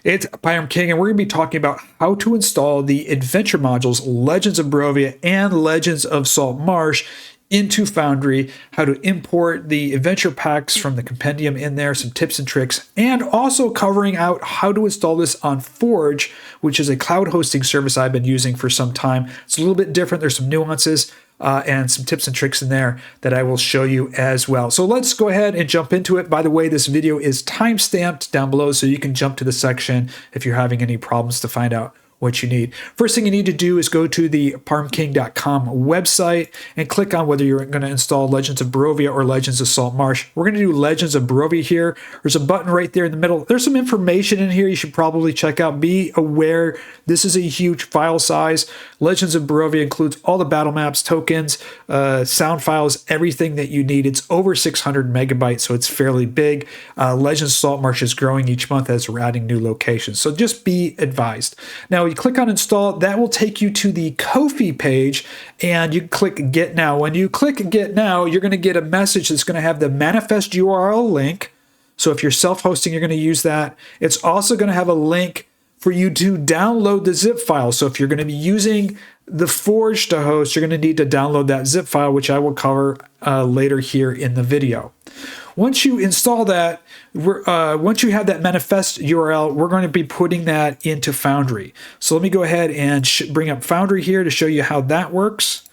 It's Pyram King, and we're going to be talking about how to install the adventure modules Legends of Barovia and Legends of Saltmarsh into Foundry, how to import the adventure packs from the compendium in there, some tips and tricks, and also covering out how to install this on Forge, which is a cloud hosting service I've been using for some time. It's a little bit different. There's some nuances and some tips and tricks in there that I will show you as well. So let's go ahead and jump into it. By the way, this video is time-stamped down below, so you can jump to the section if you're having any problems to find out what you need. First thing you need to do is go to the PyramKing.com website and click on whether you're going to install Legends of Barovia or Legends of Saltmarsh. We're going to do Legends of Barovia here. There's a button right there in the middle. There's some information in here you should probably check out. Be aware this is a huge file size. Legends of Barovia includes all the battle maps, tokens, sound files, everything that you need. It's over 600 megabytes, so it's fairly big. Legends of Saltmarsh is growing each month as we're adding new locations, so just be advised. Now, you click on install, that will take you to the Ko-fi page, and you click get now. When you click get now, you're going to get a message that's going to have the manifest URL link. So if you're self-hosting, you're going to use that. It's also going to have a link for you to download the zip file. So if you're going to be using the Forge to host, you're going to need to download that zip file, which I will cover later here in the video. Once you install that, once you have that manifest URL, we're going to be putting that into Foundry. So let me go ahead and bring up Foundry here to show you how that works.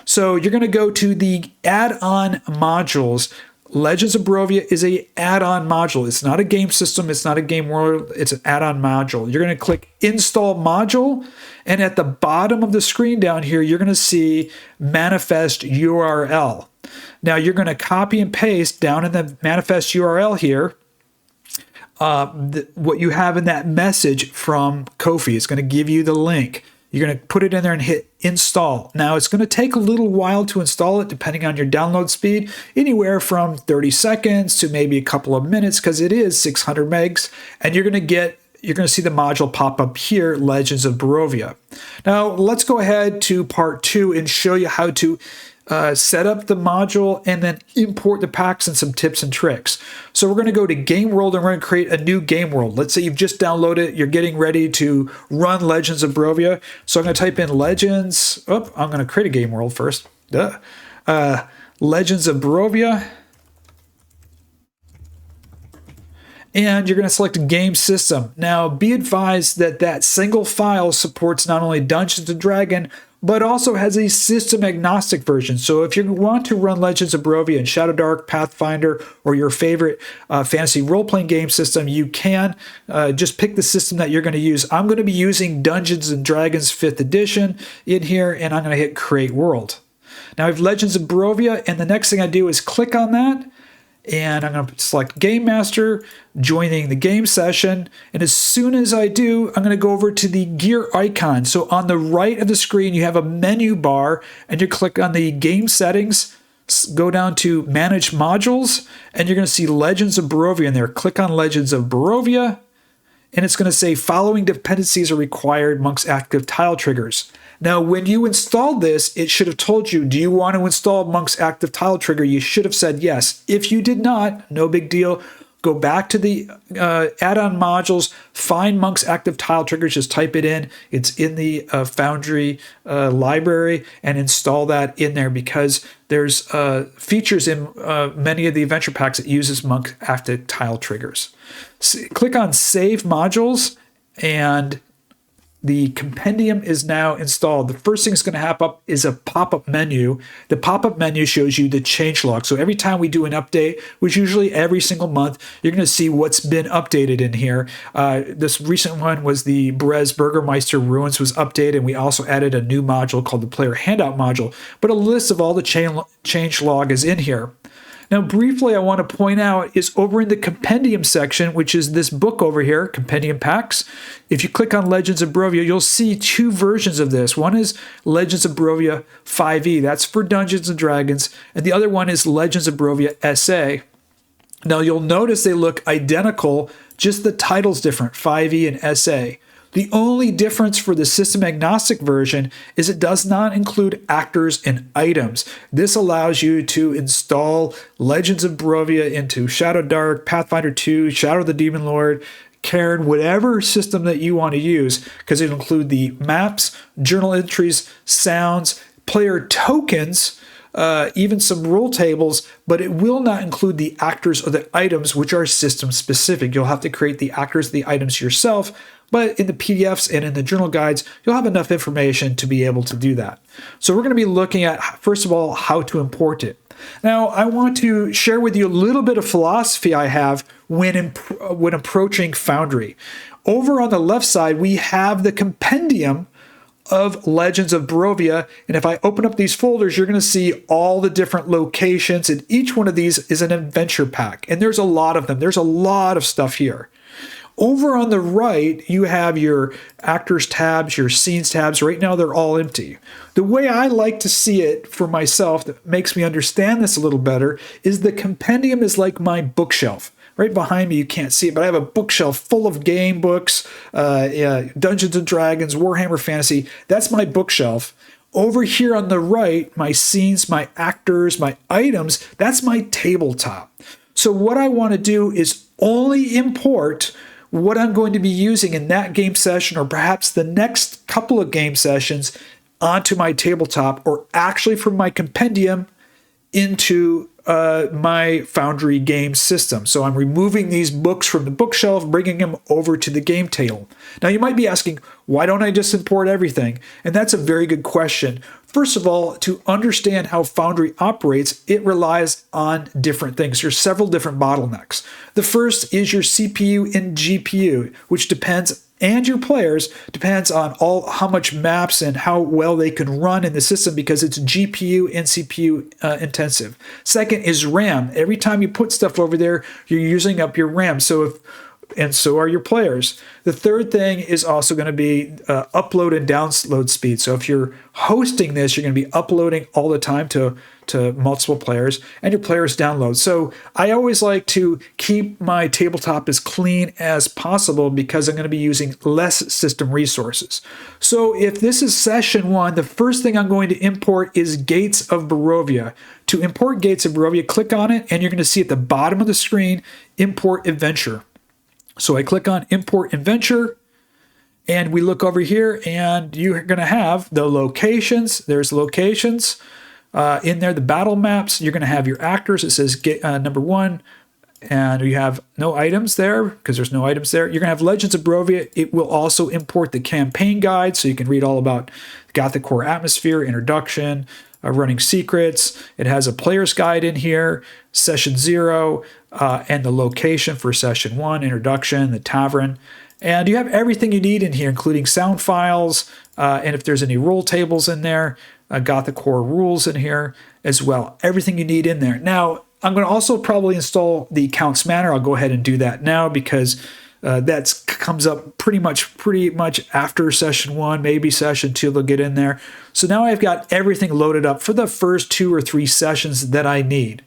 So you're going to go to the add-on modules. Legends of Barovia is a add-on module. It's not a game system. It's not a game world. It's an add-on module. You're going to click Install Module, and at the bottom of the screen down here, you're going to see Manifest URL. Now you're going to copy and paste down in the manifest URL here what you have in that message from Ko-fi. It's going to give you the link. You're going to put it in there and hit install. Now it's going to take a little while to install it depending on your download speed, anywhere from 30 seconds to maybe a couple of minutes because it is 600 megs, and you're going to see the module pop up here, Legends of Barovia. Now let's go ahead to part 2 and show you how to set up the module and then import the packs and some tips and tricks. So we're going to go to Game World and we're going to create a new game world. Let's say you've just downloaded it, you're getting ready to run Legends of Barovia. So I'm going to type in Legends. Oh, I'm going to create a game world first. Legends of Barovia. And you're going to select game system. Now, be advised that that single file supports not only Dungeons & Dragons, but also has a system agnostic version. So if you want to run Legends of Barovia in Shadowdark, Pathfinder, or your favorite fantasy role-playing game system, you can just pick the system that you're going to use. I'm going to be using Dungeons & Dragons 5th edition in here, and I'm going to hit Create World. Now I have Legends of Barovia, and the next thing I do is click on that, and I'm going to select Game Master, joining the game session. And as soon as I do, I'm going to go over to the gear icon. So on the right of the screen, you have a menu bar, and you click on the game settings, go down to Manage Modules, and you're going to see Legends of Barovia in there. Click on Legends of Barovia, and it's going to say following dependencies are required amongst active tile triggers. Now, when you installed this, it should have told you, do you want to install Monk's active tile trigger? You should have said yes. If you did not, no big deal. Go back to the add-on modules, find Monk's active tile triggers, just type it in. It's in the Foundry library, and install that in there because there's features in many of the adventure packs that uses Monk's active tile triggers. Click on Save Modules, and the compendium is now installed. The first thing that's going to happen is a pop-up menu. The pop-up menu shows you the changelog. So every time we do an update, which usually every single month, you're going to see what's been updated in here. This recent one was the Brez Burgermeister Ruins was updated, and we also added a new module called the Player Handout module. But a list of all the changelog is in here. Now, briefly, I want to point out is over in the compendium section, which is this book over here, Compendium Packs. If you click on Legends of Barovia, you'll see two versions of this. One is Legends of Barovia 5e. That's for Dungeons & Dragons. And the other one is Legends of Barovia SA. Now, you'll notice they look identical, just the title's different, 5e and SA. The only difference for the system agnostic version is it does not include actors and items. This allows you to install Legends of Barovia into Shadowdark, Pathfinder 2, Shadow of the Demon Lord, Cairn, whatever system that you want to use, because it'll include the maps, journal entries, sounds, player tokens, even some rule tables, but it will not include the actors or the items, which are system specific. You'll have to create the actors, the items yourself, but in the PDFs and in the journal guides, you'll have enough information to be able to do that. So we're going to be looking at, first of all, how to import it. Now, I want to share with you a little bit of philosophy I have when approaching Foundry. Over on the left side, we have the compendium of Legends of Barovia, and if I open up these folders, you're going to see all the different locations, and each one of these is an adventure pack, and there's a lot of them. There's a lot of stuff here. Over on the right, you have your actors tabs, your scenes tabs. Right now, they're all empty. The way I like to see it for myself that makes me understand this a little better is the compendium is like my bookshelf. Right behind me, you can't see it, but I have a bookshelf full of game books, Dungeons & Dragons, Warhammer Fantasy. That's my bookshelf. Over here on the right, my scenes, my actors, my items, that's my tabletop. So what I want to do is only import what I'm going to be using in that game session or perhaps the next couple of game sessions onto my tabletop, or actually from my compendium into my Foundry game system. So I'm removing these books from the bookshelf, bringing them over to the game table. Now you might be asking, why don't I just import everything? And that's a very good question. First of all, to understand how Foundry operates, it relies on different things. There's several different bottlenecks. The first is your CPU and GPU, which depends, and your players, depends on how much maps and how well they can run in the system, because it's GPU and CPU intensive. Second is RAM. Every time you put stuff over there, you're using up your RAM. And so are your players. The third thing is also going to be upload and download speed. So if you're hosting this, you're going to be uploading all the time to multiple players, and your players download. So I always like to keep my tabletop as clean as possible because I'm going to be using less system resources. So if this is session 1, the first thing I'm going to import is Gates of Barovia. To import Gates of Barovia, click on it, and you're going to see at the bottom of the screen, Import Adventure. So I click on Import Adventure, and we look over here, and you're going to have the locations. There's locations in there, the battle maps. You're going to have your actors. It says number 1, and you have no items there because there's no items there. You're going to have Legends of Barovia. It will also import the campaign guide, so you can read all about Gothic Core Atmosphere, Introduction, Running Secrets. It has a player's guide in here, Session 0, and the location for Session 1, Introduction, the Tavern. And you have everything you need in here, including sound files, and if there's any rule tables in there, Gothic Core rules in here as well. Everything you need in there. Now, I'm going to also probably install the Accounts Manner. I'll go ahead and do that now because that comes up pretty much after Session 1, maybe Session 2 they'll get in there. So now I've got everything loaded up for the first 2 or 3 sessions that I need.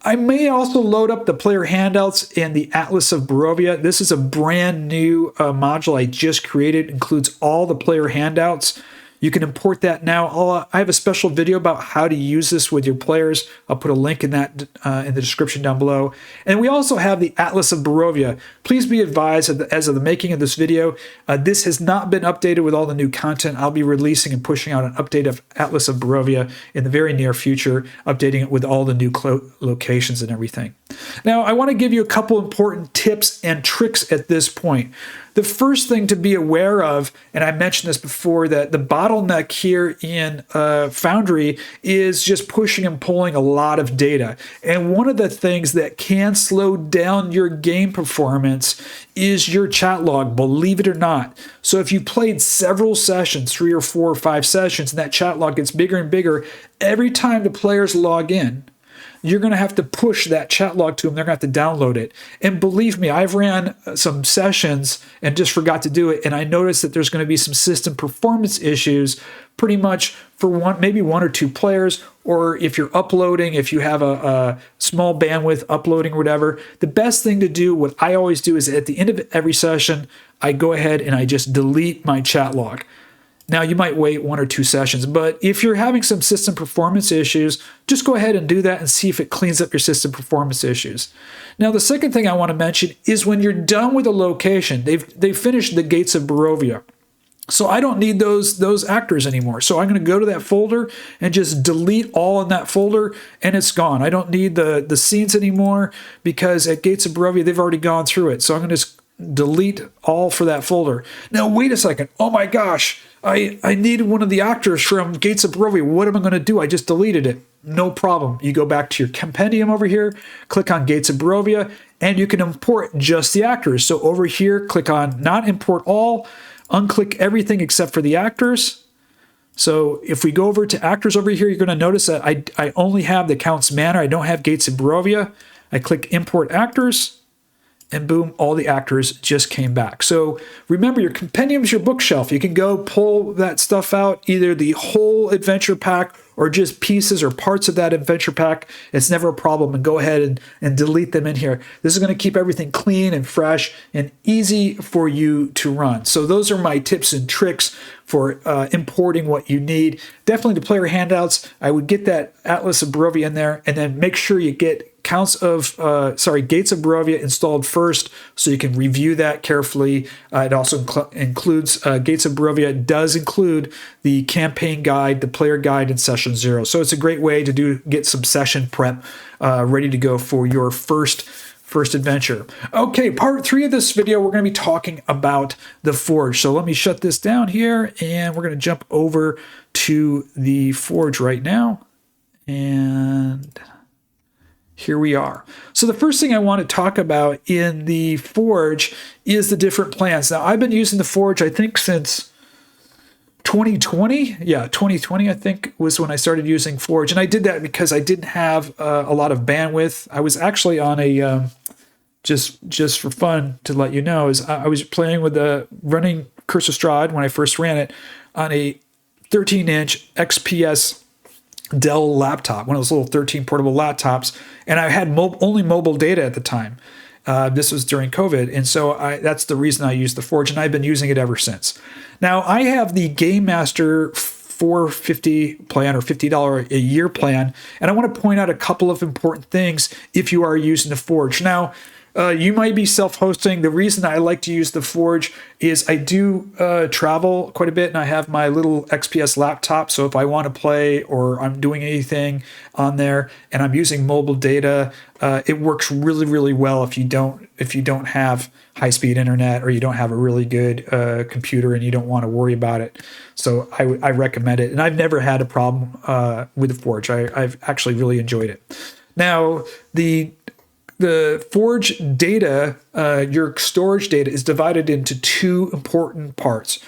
I may also load up the player handouts and the Atlas of Barovia. This is a brand new module I just created. It includes all the player handouts. You can import that now. I have a special video about how to use this with your players. I'll put a link in that in the description down below. And we also have the Atlas of Barovia. Please be advised, as of the making of this video, this has not been updated with all the new content. I'll be releasing and pushing out an update of Atlas of Barovia in the very near future, updating it with all the new locations and everything. Now, I want to give you a couple important tips and tricks at this point. The first thing to be aware of, and I mentioned this before, that the bottleneck here in Foundry is just pushing and pulling a lot of data. And one of the things that can slow down your game performance is your chat log, believe it or not. So if you played several sessions, 3 or 4 or 5 sessions, and that chat log gets bigger and bigger, every time the players log in, you're going to have to push that chat log to them. They're going to have to download it. And believe me, I've ran some sessions and just forgot to do it. And I noticed that there's going to be some system performance issues pretty much for maybe 1 or 2 players. Or if you're uploading, if you have a small bandwidth uploading or whatever, the best thing to do, what I always do, is at the end of every session, I go ahead and I just delete my chat log. Now, you might wait 1 or 2 sessions, but if you're having some system performance issues, just go ahead and do that and see if it cleans up your system performance issues. Now, the second thing I want to mention is when you're done with a location, they've finished the Gates of Barovia. So I don't need those actors anymore. So I'm going to go to that folder and just delete all in that folder, and it's gone. I don't need the scenes anymore because at Gates of Barovia, they've already gone through it. So I'm going to just delete all for that folder. Now, wait a second. Oh my gosh. I needed one of the actors from Gates of Barovia. What am I going to do? I just deleted it. No problem. You go back to your compendium over here, click on Gates of Barovia, and you can import just the actors. So over here, click on Not Import All, unclick everything except for the actors. So if we go over to actors over here, you're going to notice that I only have the Count's Manor. I don't have Gates of Barovia. I click Import Actors, and boom, all the actors just came back. So remember, your compendium is your bookshelf. You can go pull that stuff out, either the whole adventure pack or just pieces or parts of that adventure pack. It's never a problem, and go ahead and delete them in here. This is going to keep everything clean and fresh and easy for you to run. So those are my tips and tricks for importing what you need. Definitely the player handouts. I would get that Atlas of Barovia in there, and then make sure you get Gates of Barovia installed first so you can review that carefully. It also includes Gates of Barovia does include the campaign guide, the player guide, and session 0. So it's a great way to get some session prep ready to go for your first adventure. Okay, part 3 of this video, we're going to be talking about the Forge. So let me shut this down here, and we're going to jump over to the Forge right now. And here we are. So the first thing I want to talk about in the Forge is the different plans. Now, I've been using the Forge, I think, since 2020. Yeah, 2020, I think, was when I started using Forge. And I did that because I didn't have a lot of bandwidth. I was actually on a, just for fun to let you know, is I was playing with running Curse of Strahd when I first ran it on a 13-inch XPS Dell laptop, one of those little 13 portable laptops, and I had only mobile data at the time. This was during COVID, and so that's the reason I used the Forge, and I've been using it ever since. Now, I have the Game Master $450 plan or $50 a year plan, and I want to point out a couple of important things if you are using the Forge. Now, you might be self-hosting. The reason I like to use the Forge is I do travel quite a bit, and I have my little XPS laptop. So if I want to play or I'm doing anything on there and I'm using mobile data, it works really, really well if you don't have high-speed internet or you don't have a really good computer and you don't want to worry about it. So I recommend it, and I've never had a problem with the Forge. I've actually really enjoyed it. Now, the Forge data, your storage data, is divided into 2 important parts.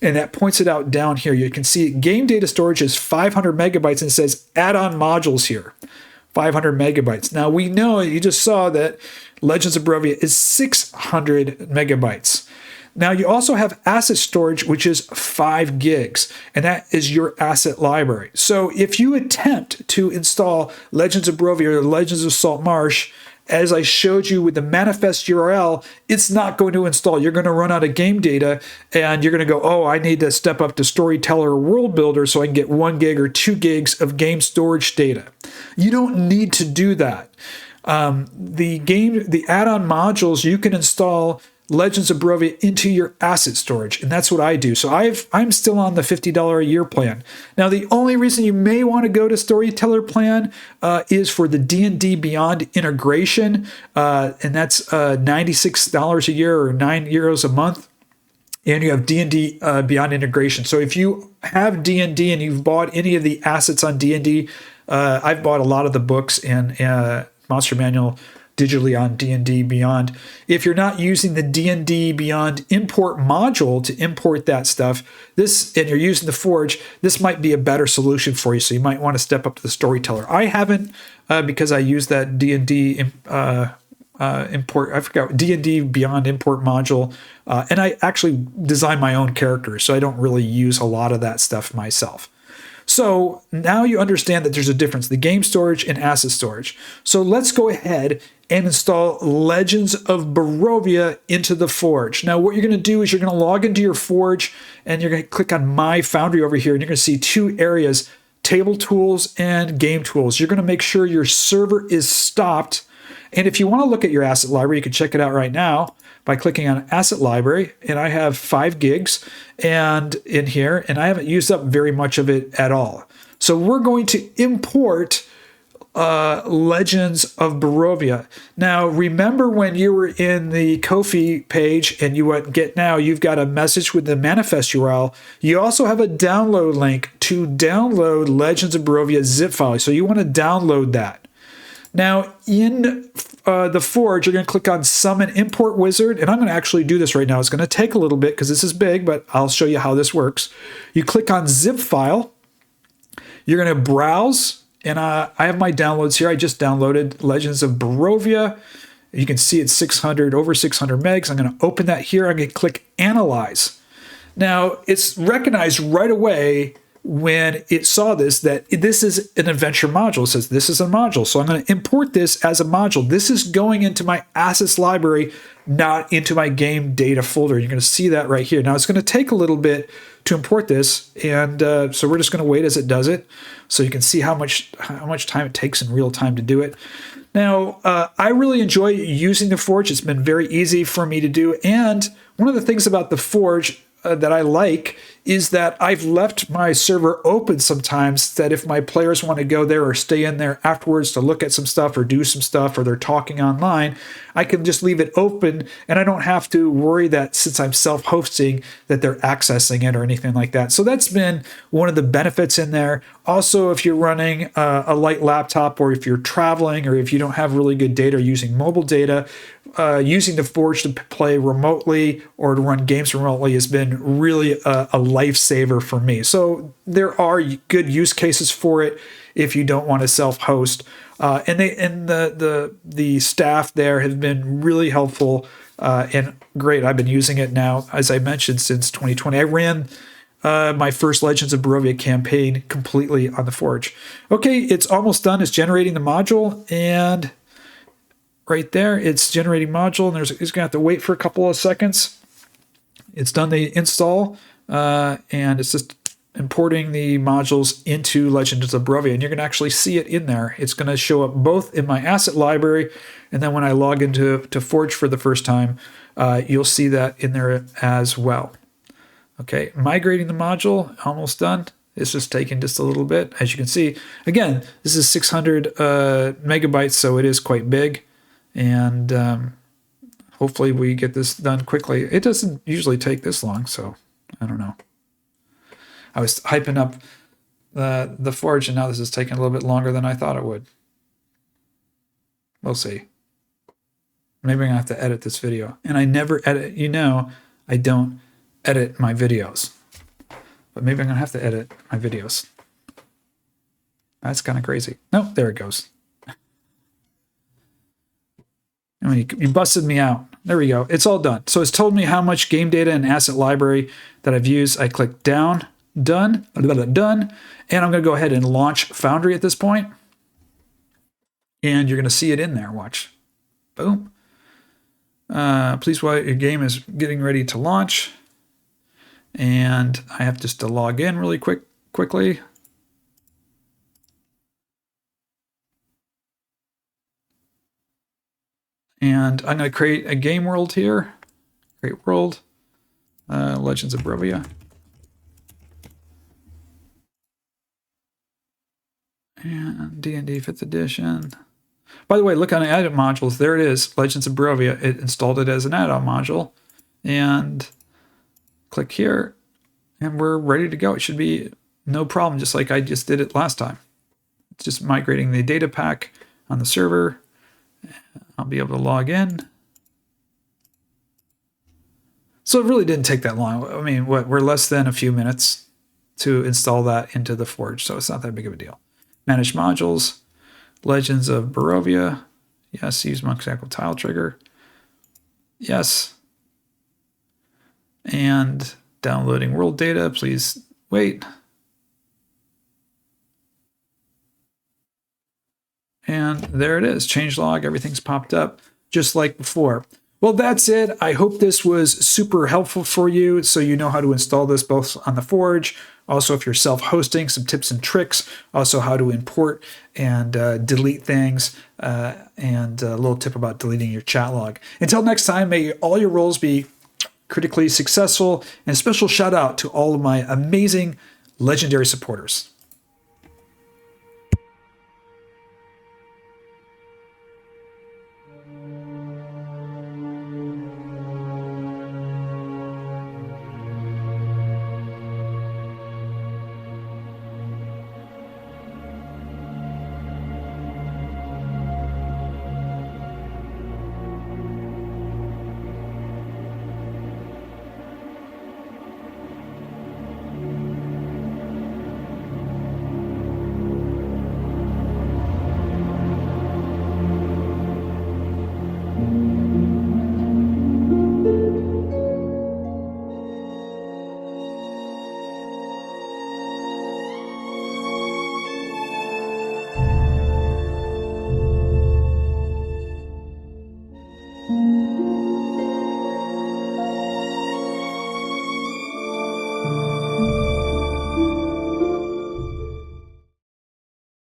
And that points it out down here. You can see game data storage is 500 megabytes, and it says add-on modules here, 500 megabytes. Now, we know, you just saw that Legends of Barovia is 600 megabytes. Now, you also have asset storage, which is 5 gigs, and that is your asset library. So if you attempt to install Legends of Barovia or Legends of Saltmarsh, as I showed you with the manifest URL, it's not going to install. You're going to run out of game data, and you're going to go, oh, I need to step up to Storyteller or World Builder so I can get 1 gig or 2 gigs of game storage data. You don't need to do that. The add-on modules, you can install Legends of Barovia into your asset storage, and that's what I do. So I'm still on the $50 a year plan. Now, the only reason you may want to go to Storyteller plan is for the D&D Beyond integration, and that's $96 a year or €9 a month. And you have D&D Beyond integration. So if you have D&D and you've bought any of the assets on D&D, I've bought a lot of the books and Monster Manual digitally on D&D Beyond. If you're not using the D&D Beyond import module to import that stuff, and you're using the Forge, this might be a better solution for you. So you might want to step up to the Storyteller. I haven't because I use that D&D import. I forgot D&D Beyond import module, and I actually design my own characters, so I don't really use a lot of that stuff myself. So now you understand that there's a difference, the game storage and asset storage. So let's go ahead and install Legends of Barovia into the Forge. Now what you're going to do is you're going to log into your Forge and you're going to click on My Foundry over here, and you're going to see two areas, Table Tools and Game Tools. You're going to make sure your server is stopped. And if you want to look at your asset library, you can check it out right now by clicking on Asset Library. And I have 5 gigs and in here, and I haven't used up very much of it at all. So we're going to import Legends of Barovia. Now, remember when you were in the Ko-fi page and you went Get Now, you've got a message with the manifest URL. You also have a download link to download Legends of Barovia zip file. So you want to download that. Now, in the Forge, you're going to click on Summon Import Wizard, and I'm going to actually do this right now. It's going to take a little bit because this is big, but I'll show you how this works. You click on Zip File. You're going to browse, and I have my downloads here. I just downloaded Legends of Barovia. You can see it's over 600 megs. I'm going to open that here. I'm going to click Analyze. Now, it's recognized right away when it saw this that this is an adventure module. It says this is a module. So I'm going to import this as a module. This is going into my assets library, not into my game data folder. You're going to see that right here. Now it's going to take a little bit to import this, and so we're just going to wait as it does it, so you can see how much time it takes in real time to do it. Now, I really enjoy using the Forge. It's been very easy for me to do, and one of the things about the Forge that I like is that I've left my server open sometimes, that if my players want to go there or stay in there afterwards to look at some stuff or do some stuff, or they're talking online, I can just leave it open and I don't have to worry that since I'm self-hosting that they're accessing it or anything like that. So that's been one of the benefits in there. Also, if you're running a light laptop, or if you're traveling, or if you don't have really good data or using mobile data, using the Forge to play remotely or to run games remotely has been really a lifesaver for me. So there are good use cases for it if you don't want to self-host. And the staff there have been really helpful and great. I've been using it now, as I mentioned, since 2020. I ran my first Legends of Barovia campaign completely on the Forge. Okay, it's almost done. It's generating the module, and right there, it's generating module, and it's going to have to wait for a couple of seconds. It's done the install, and it's just importing the modules into Legends of Barovia, and you're going to actually see it in there. It's going to show up both in my asset library, and then when I log into Forge for the first time, you'll see that in there as well. Okay, migrating the module, almost done. It's just taking just a little bit. As you can see, again, this is 600 megabytes, so it is quite big, and hopefully we get this done quickly. It doesn't usually take this long, so I don't know. I was hyping up the Forge, and now this is taking a little bit longer than I thought it would. We'll see. Maybe I'm going to have to edit this video. And I never edit, I don't edit my videos. But maybe I'm going to have to edit my videos. That's kind of crazy. No, there it goes. I mean, you busted me out. There we go. It's all done. So it's told me how much game data and asset library that I've used. I click down, done, done. And I'm going to go ahead and launch Foundry at this point. And you're going to see it in there. Watch. Boom. Please wait, your game is getting ready to launch. And I have just to log in really quickly. And I'm going to create a game world here. Create world. Legends of Barovia. And D&D 5th edition. By the way, look on the add-on modules. There it is, Legends of Barovia. It installed it as an add-on module. And click here, and we're ready to go. It should be no problem, just like I just did it last time. It's just migrating the data pack on the server. I'll be able to log in. So it really didn't take that long. I mean, we're less than a few minutes to install that into the Forge, so it's not that big of a deal. Manage modules, Legends of Barovia. Yes, use Monk's tile trigger. Yes. And downloading world data, please wait. And there it is, changelog, everything's popped up just like before. Well, that's it. I hope this was super helpful for you so you know how to install this both on the Forge. Also, if you're self-hosting, some tips and tricks. Also, how to import and delete things. And a little tip about deleting your chat log. Until next time, may all your roles be critically successful. And a special shout out to all of my amazing legendary supporters.